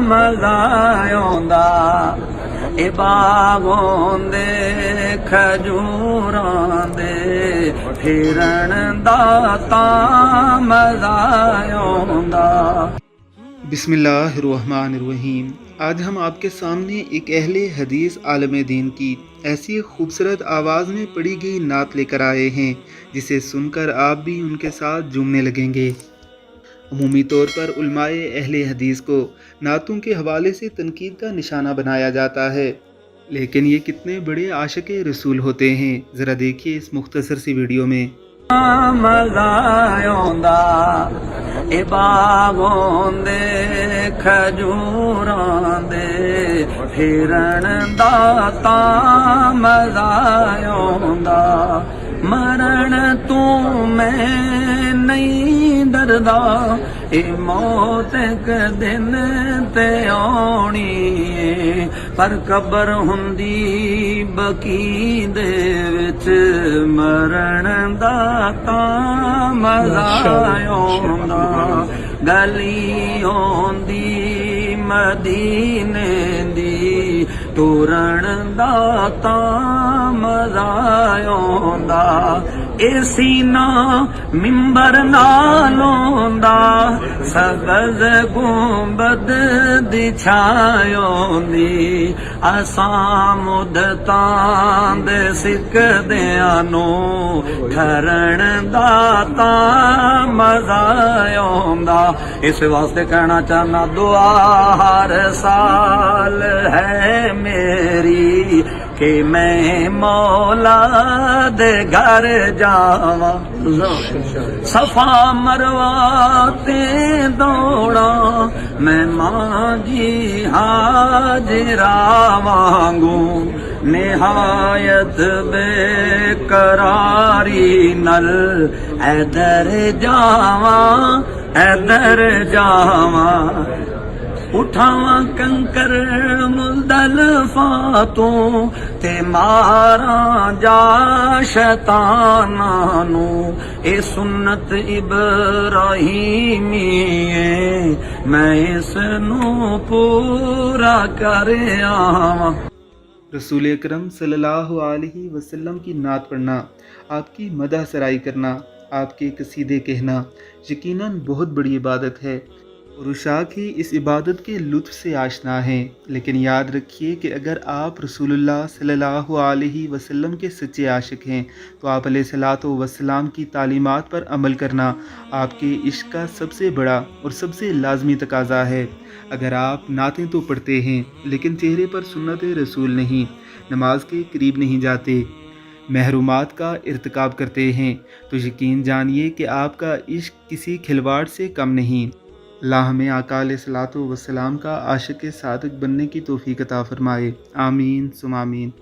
मज़ा आउंदा ए बागों दे खजूरां दे फिरन दा तां मज़ा आउंदा। बिस्मिल्लाहिर्रहमानिर्रहीम। आज हम आपके सामने एक अहले हदीस आलम दीन की ऐसी खूबसूरत आवाज़ में पढ़ी गई नात लेकर आए हैं जिसे सुनकर आप भी उनके साथ झूमने लगेंगे। अमूमी तौर पर उलमाए अहले हदीस को नातों के हवाले से तनकीद का निशाना बनाया जाता है, लेकिन ये कितने बड़े आशिक़ रसूल होते हैं, ज़रा देखिए इस मुख्तसर सी वीडियो में। मज़ा आउंदा ए बागों दे खजूरां दे फिरन दा तां मज़ा आउंदा। मरण तू मैं नहीं डरदा ए मौत एक दिन ते आउणी ए, पर कबर हुंदी बकी दे विच मरण दा तां मज़ा आउंदा। गली आउंदी मदीने दी टुरन दा तां मज़ा आउंदा। ए सीना मिंबर नाल आउंदा सब्ज़ गुंबद दी छाय आउंदी। असां मुद्दतां दे सिकदियां नूं ठरण दा तां मज़ा आउंदा। इस वास्ते कहना चाहना दुआ हर साल है मेरी कि मैं मौला दे घर जावा। सफा मरवा ते दौड़ा मैं मांझी हाजिरा वांगू। निहायत बेकरारी नल ऐदर जावा ऐदर जावा। उठावा कंकर मुज़दलिफ़ा तों ते मारा जा शैतानां नूं। ए सुन्नत इब्राहीमी है मैं इसनूं पूरा कर आवां। रसूल अकरम सल्लल्लाहु अलैहि वसल्लम की नात पढ़ना, आपकी मदह सराई करना, आपके कसीदे कहना यकीनन बहुत बड़ी इबादत है और उशाक ही इस इबादत के लुत्फ़ से आशना हैं। लेकिन याद रखिए कि अगर आप रसूलुल्लाह सल्लल्लाहु अलैहि वसल्लम के सच्चे आशिक हैं तो आप अलैहिस्सलातु वस्सलाम की तालीमात पर अमल करना आपके इश्क का सबसे बड़ा और सबसे लाजमी तकाज़ा है। अगर आप नातें तो पढ़ते हैं लेकिन चेहरे पर सुन्नत रसूल नहीं, नमाज के करीब नहीं जाते, महरूमात का इर्तिकाब करते हैं, तो यकीन जानिए कि आपका इश्क किसी खिलवाड़ से कम नहीं। अल्लाह हमें आका अलैहिस्सलातु वस्सलाम का आशिक सादिक बनने की तौफीक अता फरमाए। आमीन सुम आमीन।